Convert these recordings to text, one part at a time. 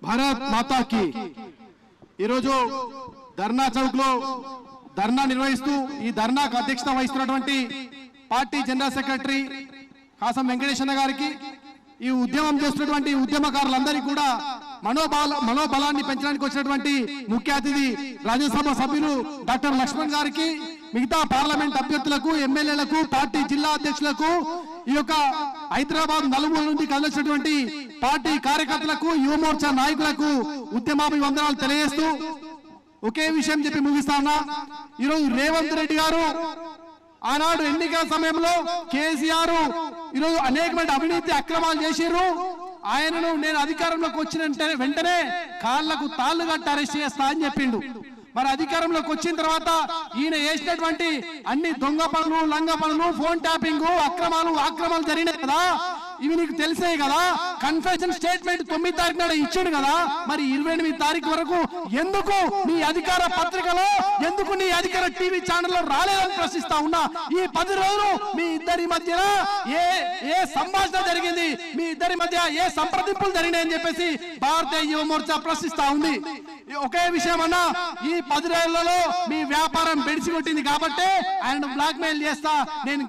భారత్ మాతాకి ఈరోజు ధర్నా చౌక్ లో ధర్నా నిర్వహిస్తూ ఈ ధర్నాకు అధ్యక్షత వహిస్తున్నటువంటి పార్టీ జనరల్ సెక్రటరీ కాసం వెంకటేశ్వర గారికి ఈ ఉద్యమం చేస్తున్నటువంటి ఉద్యమకారులందరికీ కూడా మనోబలాన్ని పెంచడానికి వచ్చినటువంటి ముఖ్య అతిథి రాజ్యసభ సభ్యులు డాక్టర్ లక్ష్మణ్ గారికి మిగతా పార్లమెంట్ అభ్యర్థులకు ఎమ్మెల్యేలకు పార్టీ జిల్లా అధ్యక్షులకు ఈ యొక్క హైదరాబాద్ నలుమూల నుండి కదిలినటువంటి పార్టీ కార్యకర్తలకు యువ మోర్చా నాయకులకు ఉద్యమాభివందనాలు తెలియజేస్తూ ఒకే విషయం చెప్పి ముగిస్తా ఉన్నా. ఈరోజు రేవంత్ రెడ్డి గారు ఆనాడు ఎన్నికల సమయంలో కేసీఆర్ ఈరోజు అనేకమైన అవినీతి అక్రమాలు చేసిర్రు. ఆయనను నేను అధికారంలోకి వచ్చిన వెంటనే కాళ్లకు తాళ్లు కట్టి అరెస్ట్ చేస్తా అని చెప్పిండు. మరి అధికారంలోకి వచ్చిన తర్వాత ఈయన చేసినటువంటి అన్ని దొంగ పనులు, లంగ పనులు, ఫోన్ ట్యాపింగ్, ఆక్రమాలు జరిగినాయి కదా, ఇవి నీకు తెలిసే కదా. కన్ఫెషన్ స్టేట్మెంట్ 9 తారీఖు నాడు ఇచ్చాడు కదా, మరి 28 తారీఖు వరకు ఎందుకు నీ అధికార పత్రికలో, ఎందుకు నీ అధికార టీవీ ఛానల్లో రాలేదని ప్రశ్నిస్తా ఉన్నా. ఈ 10 రోజులు మీ ఇద్దరి మధ్య ఏ సంభాషణ జరిగింది, మీ ఇద్దరి మధ్య ఏ సంప్రదింపులు జరిగినాయని చెప్పేసి భారతీయ యువ మోర్చా ప్రశ్నిస్తా ఉంది. ఒకే విషయం అన్నా, ఈ 10 రోజులలో మీ వ్యాపారం బెడిసి కొట్టింది కాబట్టి ఆయన బ్లాక్ మెయిల్ చేస్తా, నేను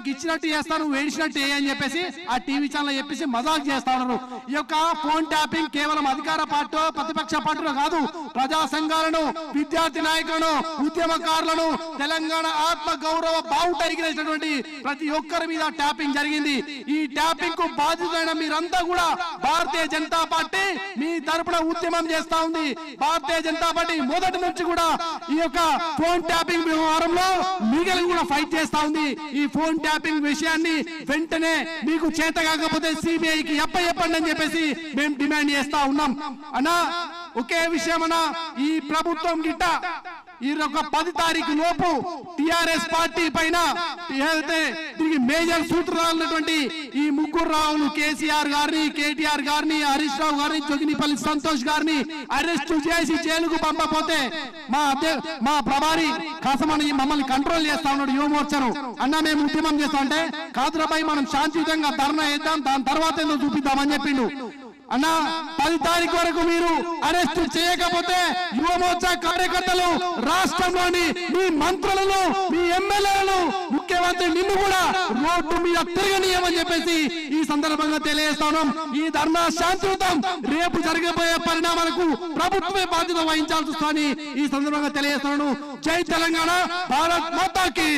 గిచ్చినట్టు చేస్తా, నువ్వు ఏడిచినట్టు అని చెప్పేసి ఆ టీవీ ఛానల్ చెప్పేసి మజాక్ చేస్తా ఉన్నారు. ఈ యొక్క ఫోన్ ట్యాపింగ్ కేవలం అధికార పార్టీ ప్రతిపక్ష పార్టీలో కాదు, ప్రజా సంఘాలను, విద్యార్థి నాయకులను, ఉద్యమకారులను, తెలంగాణ ఆత్మ గౌరవ బావుట ఎగిరేసినటువంటి ప్రతి ఒక్కరి మీద ట్యాపింగ్ జరిగింది. ఈ ట్యాపింగ్ కు బాధితులైన మీరంతా కూడా భారతీయ జనతా పార్టీ మీ తరపున ఉద్యమం చేస్తా ఉంది. భారతీయ జనతా పార్టీ మొదటి నుంచి కూడా ఈ యొక్క ఫోన్ ట్యాపింగ్ వ్యవహారంలో లీగల్ కూడా ఫైట్ చేస్తా ఉంది. ఈ ఫోన్ ట్యాపింగ్ విషయాన్ని వెంటనే మీకు చేత కాకపోతే సిబిఐకి చెప్పండి అని చెప్పేసి మేము డిమాండ్ చేస్తా ఉన్నాం. అన్నా ఒకే విషయం అన్నా, ఈ ప్రభుత్వం గిట్ట ఈ 10 తారీఖు లోపు టిఆర్ఎస్ పార్టీ పైన దీనికి మేజర్ సూత్రాలైనటువంటి ఈ ముగ్గురు రావులు, కేసీఆర్ గారిని, కేటీఆర్ గారిని, హరీష్ రావు గారిని, జోగినిపల్లి సంతోష్ గారిని అరెస్ట్ చేసి జైలుకు పంపపోతే మా ప్రభారి కాసమని మమ్మల్ని కంట్రోల్ చేస్తా ఉన్నాడు యువ మోర్చాను. అన్న మేము ఉద్యమం చేస్తా అంటే కాదురాబాయి మనం శాంతియుతంగా ధర్నా చేద్దాం, దాని తర్వాత ఏదో చూపిద్దామని చెప్పిండు. అన్న 10 తారీఖు వరకు మీరు అరెస్ట్ చేయకపోతే యువ మోర్చా కార్యకర్తలు రాష్ట్రంలోని మీ మంత్రులను, మీ ఎమ్మెల్యేలను, ముఖ్యమంత్రి నిన్ను కూడా రోడ్డు మీద తిరగనీయమని చెప్పేసి ఈ సందర్భంగా తెలియజేస్తాను. ఈ ధర్నా శాంతియుతం, రేపు జరగబోయే పరిణామాలకు ప్రభుత్వమే బాధ్యత వహించాల్సి వస్తుందని ఈ సందర్భంగా తెలియజేస్తాను. జై తెలంగాణ, భారత్ మాతాకి.